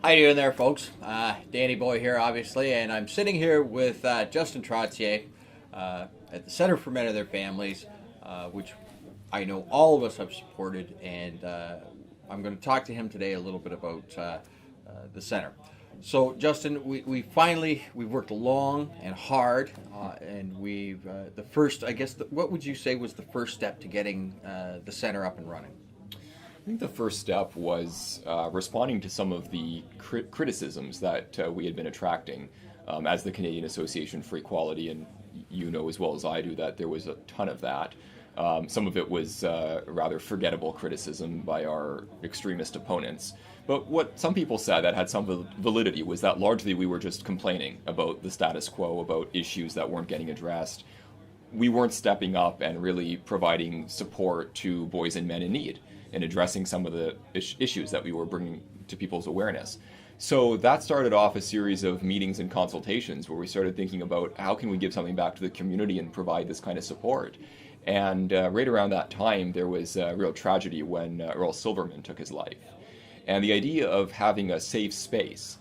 How you doing there, folks? Danny Boy here, obviously, and I'm sitting here with Justin Trottier at the Center for Men and Their Families, which I know all of us have supported, and I'm going to talk to him today a little bit about the center. So, Justin, we've worked long and hard, and the first, I guess, what would you say was the first step to getting the center up and running? I think the first step was responding to some of the criticisms that we had been attracting as the Canadian Association for Equality, and you know as well as I do that there was a ton of that. Some of it was rather forgettable criticism by our extremist opponents. But what some people said that had some validity was that largely we were just complaining about the status quo, about issues that weren't getting addressed. We weren't stepping up and really providing support to boys and men in need and addressing some of the issues that we were bringing to people's awareness. So that started off a series of meetings and consultations where we started thinking about how can we give something back to the community and provide this kind of support. And right around that time, there was a real tragedy when Earl Silverman took his life. And the idea of having a safe space,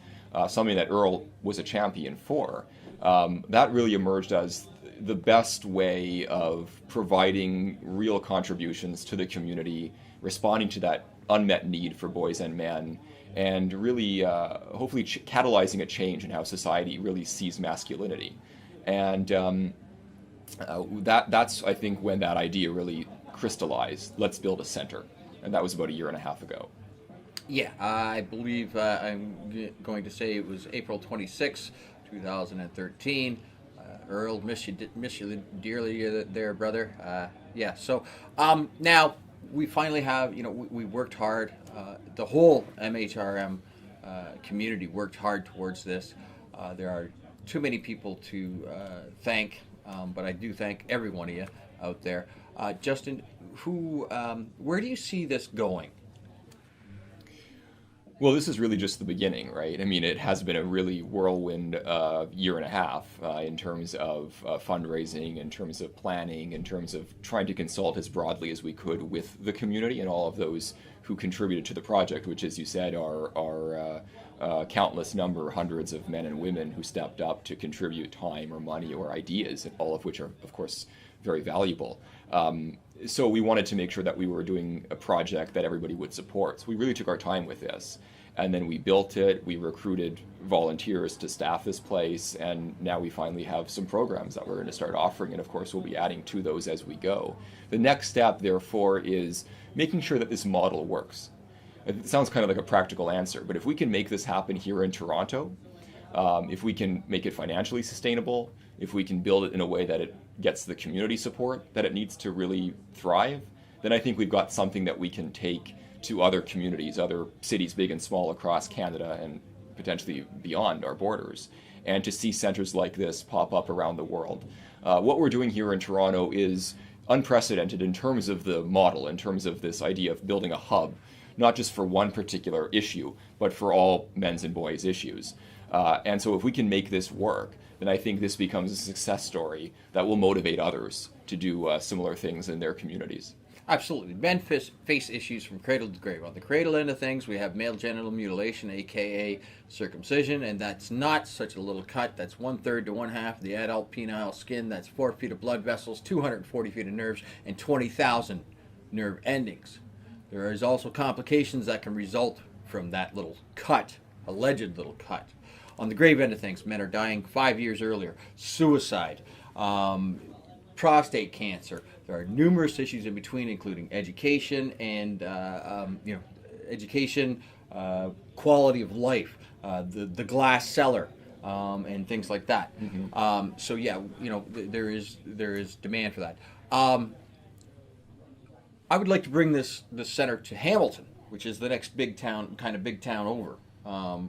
something that Earl was a champion for, that really emerged as the best way of providing real contributions to the community, responding to that unmet need for boys and men, and really hopefully catalyzing a change in how society really sees masculinity. And that's, I think, when that idea really crystallized. Let's build a center. And that was about a year and a half ago. Yeah, I believe I'm going to say it was April 26, 2013. Earl, miss you dearly there, brother. Yeah, so now we finally have, we worked hard. The whole MHRM community worked hard towards this. There are too many people to thank, but I do thank every one of you out there. Justin, where do you see this going? Well, this is really just the beginning, right? I mean, it has been a really whirlwind year and a half in terms of fundraising, in terms of planning, in terms of trying to consult as broadly as we could with the community and all of those who contributed to the project, which, as you said, are countless number, hundreds of men and women who stepped up to contribute time or money or ideas, all of which are, of course, very valuable. So we wanted to make sure that we were doing a project that everybody would support. So we really took our time with this. And then we built it, we recruited volunteers to staff this place, and now we finally have some programs that we're going to start offering, and of course we'll be adding to those as we go. The next step, therefore, is making sure that this model works. It sounds kind of like a practical answer, but if we can make this happen here in Toronto, if we can make it financially sustainable, if we can build it in a way that it gets the community support that it needs to really thrive, then I think we've got something that we can take to other communities, other cities big and small across Canada and potentially beyond our borders, and to see centers like this pop up around the world. What we're doing here in Toronto is unprecedented in terms of the model, in terms of this idea of building a hub, not just for one particular issue, but for all men's and boys' issues. And so if we can make this work, then I think this becomes a success story that will motivate others to do similar things in their communities. Absolutely. Men face issues from cradle to grave. On the cradle end of things, we have male genital mutilation, aka circumcision, and that's not such a little cut. That's 1/3 to 1/2 of the adult penile skin. That's 4 feet of blood vessels, 240 feet of nerves, and 20,000 nerve endings. There is also complications that can result from that little cut, alleged little cut. On the grave end of things, men are dying 5 years earlier. Suicide, prostate cancer. There are numerous issues in between, including education and quality of life, the glass cellar, and things like that. Mm-hmm. So yeah, there is demand for that. I would like to bring this center to Hamilton, which is the next big town over.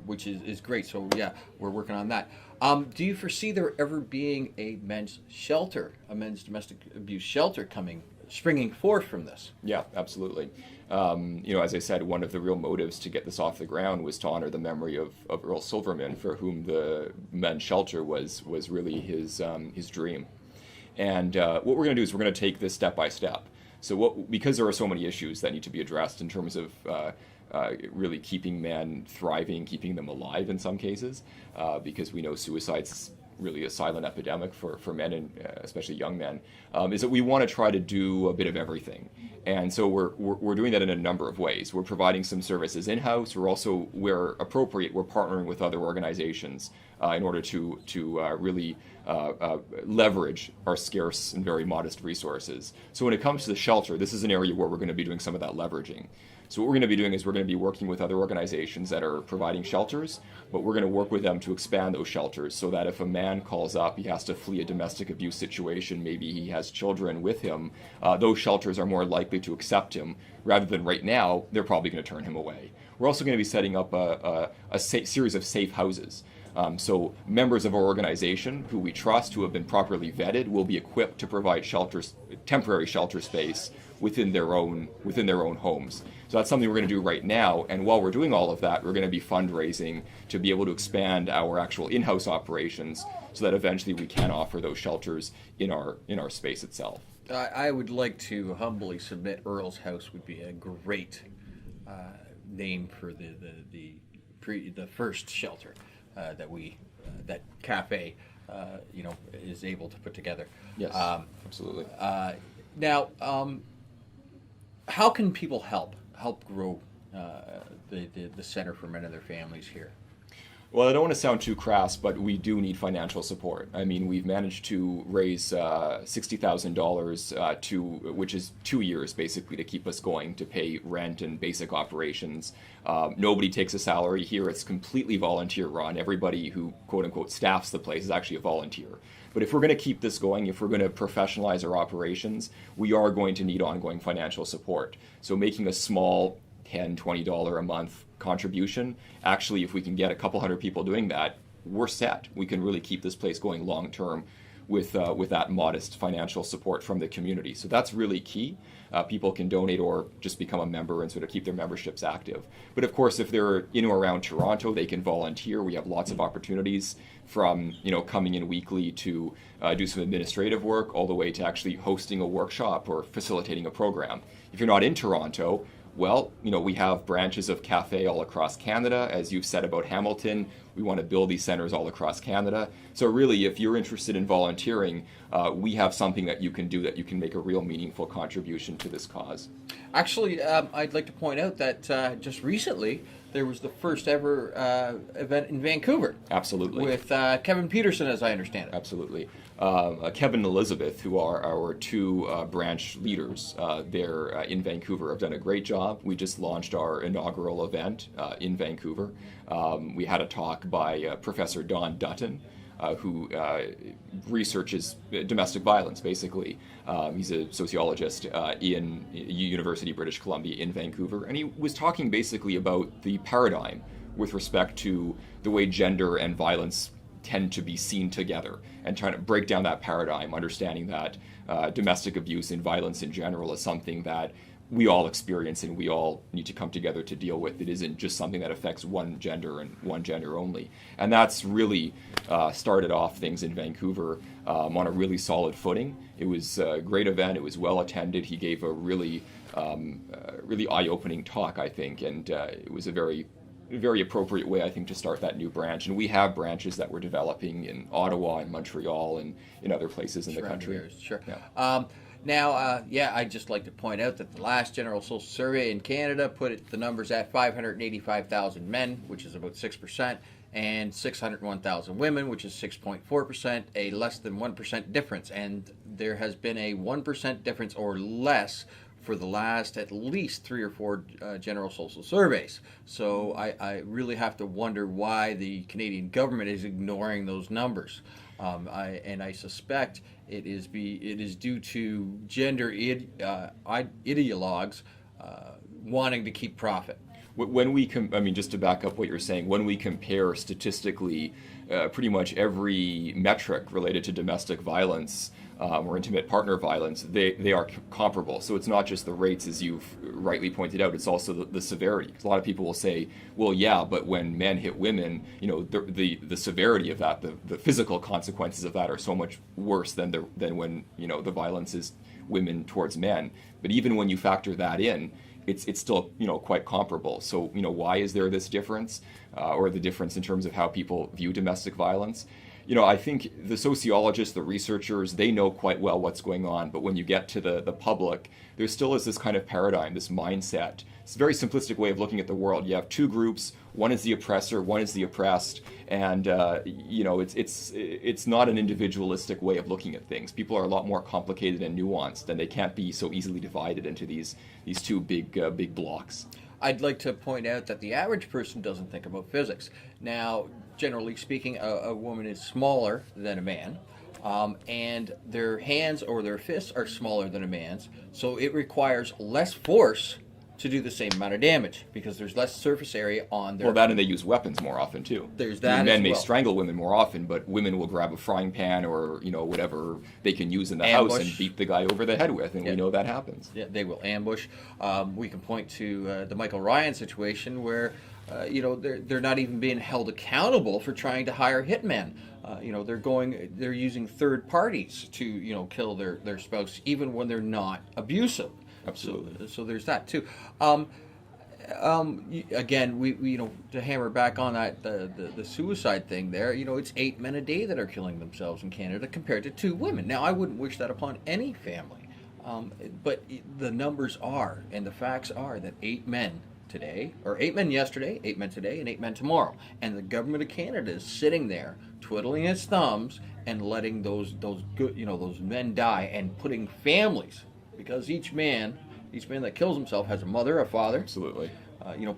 Which is great. So yeah, we're working on that. Do you foresee there ever being a men's shelter, a men's domestic abuse shelter springing forth from this? Yeah, absolutely. As I said, one of the real motives to get this off the ground was to honor the memory of Earl Silverman, for whom the men's shelter was really his dream. And what we're going to do is we're going to take this step by step. So because there are so many issues that need to be addressed in terms of really keeping men thriving, keeping them alive in some cases, because we know suicide's really a silent epidemic for men, and especially young men, is that we want to try to do a bit of everything. And so we're doing that in a number of ways. We're providing some services in-house. We're also, where appropriate, we're partnering with other organizations in order to really leverage our scarce and very modest resources. So when it comes to the shelter, this is an area where we're going to be doing some of that leveraging. So what we're going to be doing is we're going to be working with other organizations that are providing shelters, but we're going to work with them to expand those shelters so that if a man calls up, he has to flee a domestic abuse situation, maybe he has children with him, those shelters are more likely to accept him, rather than right now, they're probably going to turn him away. We're also going to be setting up a series of safe houses. So members of our organization who we trust, who have been properly vetted, will be equipped to provide shelters, temporary shelter space within their own homes. So that's something we're going to do right now. And while we're doing all of that, we're going to be fundraising to be able to expand our actual in-house operations so that eventually we can offer those shelters in our space itself. I would like to humbly submit Earl's House would be a great name for the first shelter that cafe is able to put together. Yes, absolutely. Now, how can people help grow the Center for Men and Their Families here? Well, I don't want to sound too crass, but we do need financial support. I mean, we've managed to raise $60,000 which is 2 years basically to keep us going, to pay rent and basic operations. Nobody takes a salary here. It's completely volunteer run. Everybody who quote unquote staffs the place is actually a volunteer. But if we're going to keep this going, if we're going to professionalize our operations, we are going to need ongoing financial support. So making a small $10, $20 a month contribution, actually, if we can get a couple hundred people doing that, we're set. We can really keep this place going long term with that modest financial support from the community. So that's really key. People can donate or just become a member and sort of keep their memberships active. But of course, if they're in or around Toronto, they can volunteer. We have lots of opportunities, from coming in weekly to do some administrative work, all the way to actually hosting a workshop or facilitating a program. If you're not in Toronto, well, we have branches of Cafe all across Canada. As you've said about Hamilton, we want to build these centers all across Canada. So really, if you're interested in volunteering, we have something that you can do, that you can make a real meaningful contribution to this cause. Actually, I'd like to point out that just recently, there was the first ever event in Vancouver. Absolutely. With Kevin Peterson, as I understand it. Absolutely. Kevin and Elizabeth, who are our two branch leaders there in Vancouver, have done a great job. We just launched our inaugural event in Vancouver. We had a talk by Professor Don Dutton, who researches domestic violence, basically. He's a sociologist in University of British Columbia in Vancouver, and he was talking basically about the paradigm with respect to the way gender and violence tend to be seen together, and trying to break down that paradigm, understanding that domestic abuse and violence in general is something that we all experience and we all need to come together to deal with. It isn't just something that affects one gender and one gender only. And that's really started off things in Vancouver on a really solid footing. It was a great event. It was well attended. He gave a really eye-opening talk, I think, and it was a very appropriate way, I think, to start that new branch. And we have branches that we're developing in Ottawa and Montreal and in other places in the country. Sure. Yeah. Now, I'd just like to point out that the last General Social Survey in Canada put the numbers at 585,000 men, which is about 6%, and 601,000 women, which is 6.4%, a less than 1% difference. And there has been a 1% difference or less for the last at least 3 or 4 general social surveys. So I really have to wonder why the Canadian government is ignoring those numbers. I suspect it is due to gender ideologues wanting to keep profit. When we just to back up what you're saying, when we compare statistically pretty much every metric related to domestic violence or intimate partner violence, they are comparable. So it's not just the rates, as you've rightly pointed out, it's also the severity. A lot of people will say, well, yeah, but when men hit women, the severity of that, the physical consequences of that are so much worse than when the violence is women towards men. But even when you factor that in, it's still, quite comparable. So, why is there this difference, or the difference in terms of how people view domestic violence? I think the sociologists, the researchers, they know quite well what's going on. But when you get to the public, there still is this kind of paradigm, this mindset. It's a very simplistic way of looking at the world. You have two groups. One is the oppressor, one is the oppressed. And, it's not an individualistic way of looking at things. People are a lot more complicated and nuanced, and they can't be so easily divided into these two big blocks. I'd like to point out that the average person doesn't think about physics. Now, generally speaking, a woman is smaller than a man, and their hands or their fists are smaller than a man's, so it requires less force to do the same amount of damage because there's less surface area on their... Well, that and they use weapons more often, too. There's that Men as may well. strangle women more often, but women will grab a frying pan or, whatever they can use in the house and beat the guy over the head with, and we know that happens. Yeah, they will ambush. We can point to the Michael Ryan situation where, they're not even being held accountable for trying to hire hitmen. They're using third parties to, kill their spouse, even when they're not abusive. Absolutely. So there's that too. Again, we to hammer back on that the suicide thing there. It's 8 men a day that are killing themselves in Canada compared to 2 women. Now, I wouldn't wish that upon any family, but the numbers are, and the facts are that 8 men today, or 8 men yesterday, 8 men today, and 8 men tomorrow, and the government of Canada is sitting there twiddling its thumbs and letting those good those men die and putting families. Because each man that kills himself has a mother, a father, Absolutely.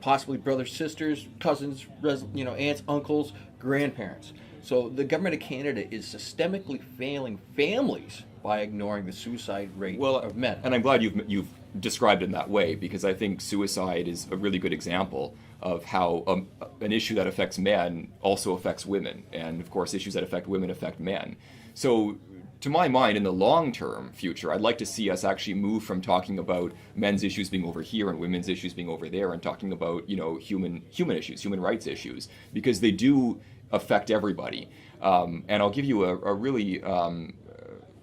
Possibly brothers, sisters, cousins, aunts, uncles, grandparents. So the government of Canada is systemically failing families by ignoring the suicide rate of men. And I'm glad you've described it in that way, because I think suicide is a really good example of how an issue that affects men also affects women, and of course issues that affect women affect men. So, to my mind, in the long-term future, I'd like to see us actually move from talking about men's issues being over here and women's issues being over there, and talking about human issues, human rights issues, because they do affect everybody. And I'll give you a really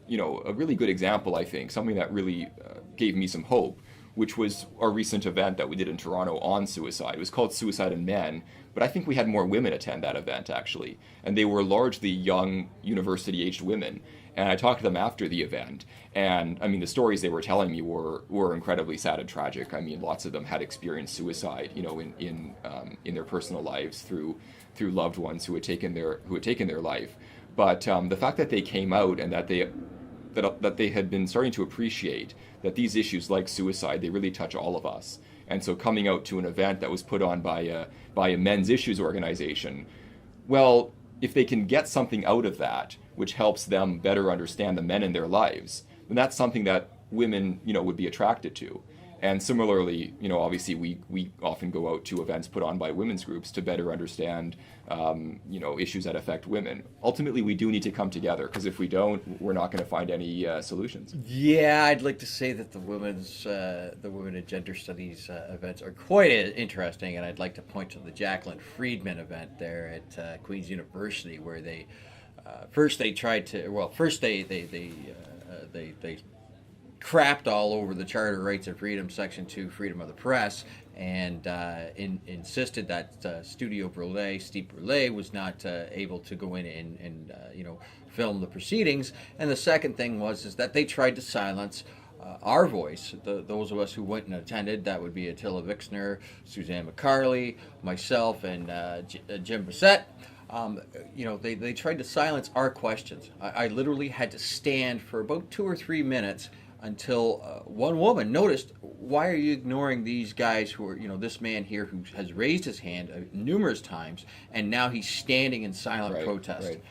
good example. I think something that really gave me some hope, which was our recent event that we did in Toronto on suicide. It was called Suicide in Men, but I think we had more women attend that event actually, and they were largely young university-aged women. And I talked to them after the event, and I mean, the stories they were telling me were incredibly sad and tragic. I mean, lots of them had experienced suicide, in their personal lives through loved ones who had taken their life. But the fact that they came out and that they had been starting to appreciate that these issues like suicide, they really touch all of us. And so coming out to an event that was put on by a men's issues organization, well, if they can get something out of that, which helps them better understand the men in their lives, then that's something that women, would be attracted to. And similarly, obviously we often go out to events put on by women's groups to better understand, issues that affect women. Ultimately, we do need to come together, because if we don't, we're not going to find any solutions. Yeah, I'd like to say that the women and gender studies events are quite interesting, and I'd like to point to the Jacqueline Friedman event there at Queen's University, where they crapped all over the Charter of Rights and Freedom, Section 2, freedom of the press, and insisted that Studio Brûlé, Steve Brûlé, was not able to go in and film the proceedings. And the second thing was that they tried to silence our voice, those of us who went and attended. That would be Attila Vixner, Suzanne McCarley, myself, and Jim Bissett. They tried to silence our questions. I literally had to stand for about 2 or 3 minutes until one woman noticed, why are you ignoring these guys who are, this man here who has raised his hand numerous times, and now he's standing in silent protest. Right.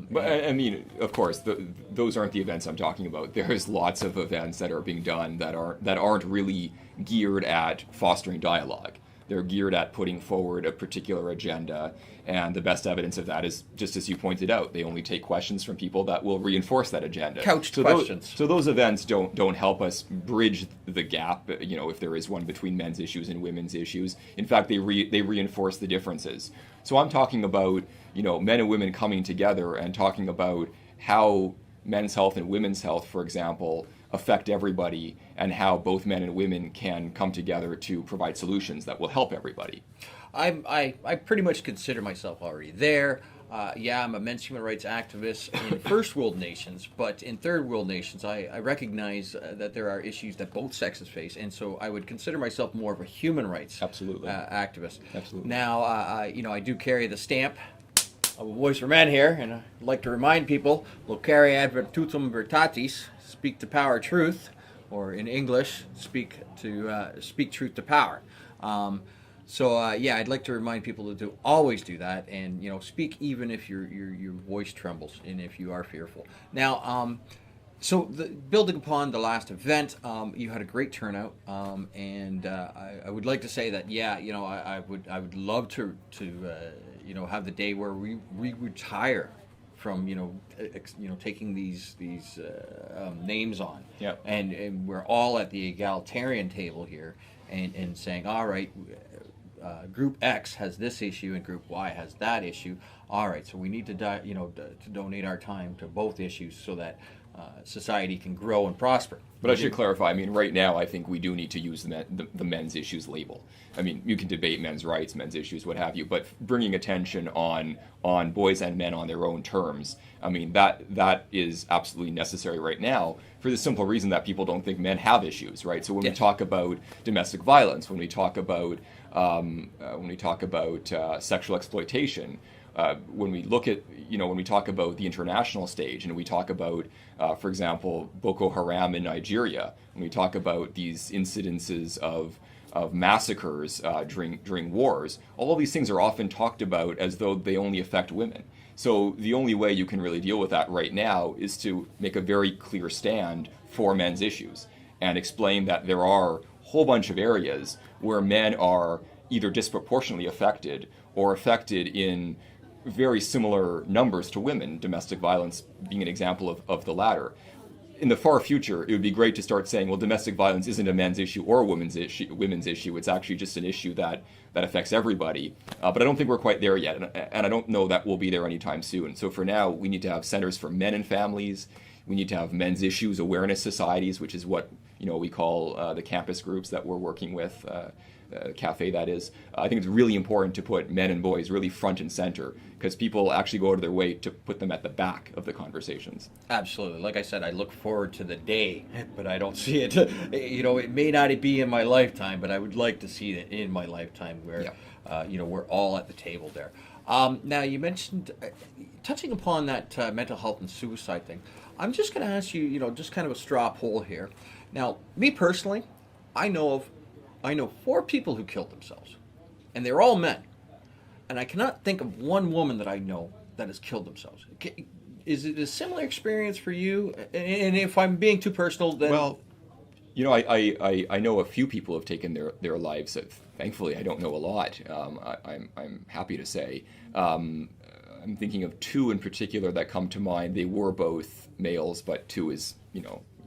But I mean, of course, those aren't the events I'm talking about. There's lots of events that are being done that aren't really geared at fostering dialogue. They're geared at putting forward a particular agenda, and the best evidence of that is, just as you pointed out, they only take questions from people that will reinforce that agenda. Couched questions. So those events don't help us bridge the gap, if there is one, between men's issues and women's issues. In fact, they reinforce the differences. So I'm talking about, men and women coming together and talking about how men's health and women's health, for example, affect everybody, and how both men and women can come together to provide solutions that will help everybody. I pretty much consider myself already there. Yeah, I'm a men's human rights activist in first world nations, but in third world nations, I recognize that there are issues that both sexes face, and so I would consider myself more of a human rights Absolutely. Activist. Absolutely. Now, I do carry the stamp of a voice for men here, and I'd like to remind people: "Locare ad virtutum veritatis," speak to power truth, or in English, speak truth to power. Yeah, I'd like to remind people to always do that, and speak even if your voice trembles and if you are fearful. Now, building upon the last event, you had a great turnout, and I would like to say that I would love to have the day where we retire from taking these names on, Yep. and we're all at the egalitarian table here, and saying, all right. Group X has this issue and Group Y has that issue. All right, so we need to donate our time to both issues so that society can grow and prosper. But I should clarify, I mean, right now I think we do need to use the men's issues label. I mean, you can debate men's rights, men's issues, what have you, but bringing attention on boys and men on their own terms, I mean, that is absolutely necessary right now for the simple reason that people don't think men have issues, right? So when we talk about domestic violence, when we talk about sexual exploitation, when we look at, when we talk about the international stage and we talk about, for example, Boko Haram in Nigeria, when we talk about these incidences of massacres during wars, all of these things are often talked about as though they only affect women. So the only way you can really deal with that right now is to make a very clear stand for men's issues and explain that there are a whole bunch of areas where men are either disproportionately affected or affected in very similar numbers to women, domestic violence being an example of the latter. In the far future, it would be great to start saying, well, domestic violence isn't a men's issue or a women's issue. It's actually just an issue that affects everybody. But I don't think we're quite there yet, and I don't know that we'll be there anytime soon. So for now, we need to have centers for men and families. We need to have men's issues awareness societies, which is what we call the campus groups that we're working with. Cafe, that is. I think it's really important to put men and boys really front and center because people actually go out of their way to put them at the back of the conversations. Absolutely. Like I said, I look forward to the day, but I don't see it. It may not be in my lifetime, but I would like to see it in my lifetime where, we're all at the table there. Now, you mentioned, touching upon that mental health and suicide thing, I'm just going to ask you, just kind of a straw poll here. Now, me personally, I know 4 people who killed themselves, and they're all men. And I cannot think of one woman that I know that has killed themselves. Is it a similar experience for you? And if I'm being too personal, then... Well, I know a few people have taken their lives. Thankfully, I don't know a lot. I'm happy to say. I'm thinking of 2 in particular that come to mind. They were both males, but 2 is, you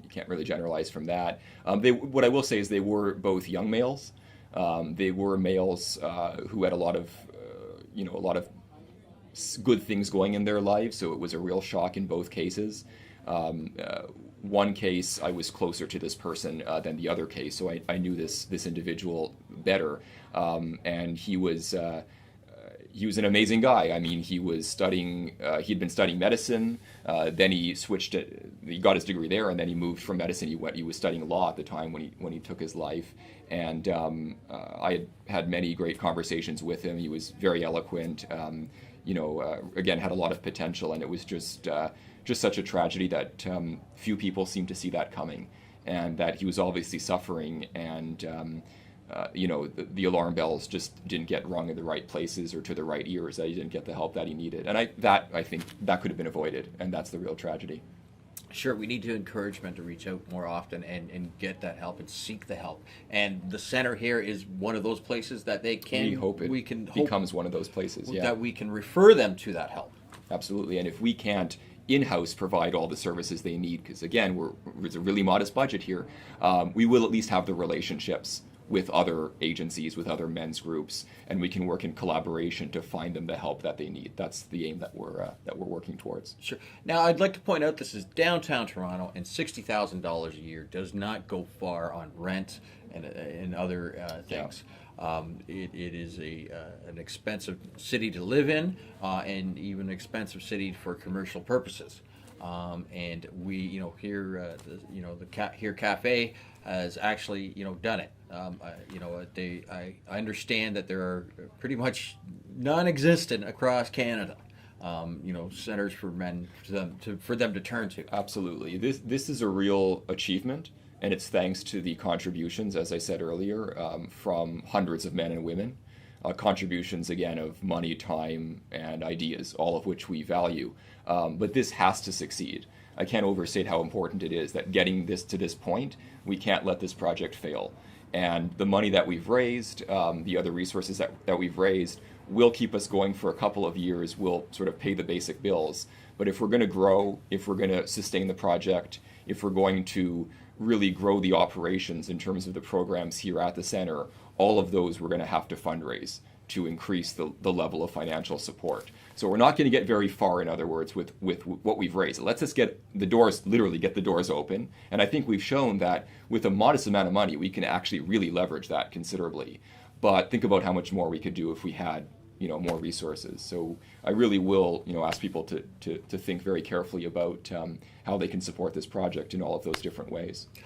can't really generalize from that. What I will say is they were both young males. They were males who had a lot of good things going in their lives, so it was a real shock in both cases. One case, I was closer to this person than the other case, so I knew this individual better, and he was an amazing guy. I mean, he was studying. He'd been studying medicine. Then he switched. He got his degree there, and then he moved from medicine. He was studying law at the time when he took his life. And I had many great conversations with him. He was very eloquent. Again, had a lot of potential, and it was just such a tragedy that few people seem to see that coming, and that he was obviously suffering and. The alarm bells just didn't get rung in the right places or to the right ears. That he didn't get the help that he needed. And I think that could have been avoided, and that's the real tragedy. Sure, we need to encourage men to reach out more often and get that help and seek the help. And the center here is one of those places that they can... We hope becomes one of those places, yeah. That we can refer them to that help. Absolutely, and if we can't in-house provide all the services they need, because again, it's a really modest budget here, we will at least have the relationships with other agencies, with other men's groups, and we can work in collaboration to find them the help that they need. That's the aim that we're working towards. Sure. Now, I'd like to point out this is downtown Toronto, and $60,000 a year does not go far on rent and other things. It is an expensive city to live in, and even an expensive city for commercial purposes. And we, the Here Cafe has actually, done it. I understand that there are pretty much non-existent across Canada. Centers for men for them to turn to. Absolutely, this is a real achievement, and it's thanks to the contributions, as I said earlier, from hundreds of men and women. Contributions again of money, time, and ideas, all of which we value. But this has to succeed. I can't overstate how important it is that getting this to this point, we can't let this project fail. And the money that we've raised, the other resources that we've raised, will keep us going for a couple of years, will sort of pay the basic bills. But if we're going to grow, if we're going to sustain the project, if we're going to really grow the operations in terms of the programs here at the center, all of those we're going to have to fundraise to increase the level of financial support. So we're not going to get very far, in other words, with what we've raised. It lets us get the doors, literally get the doors open. And I think we've shown that with a modest amount of money, we can actually really leverage that considerably. But think about how much more we could do if we had, more resources. So I really will, ask people to think very carefully about how they can support this project in all of those different ways.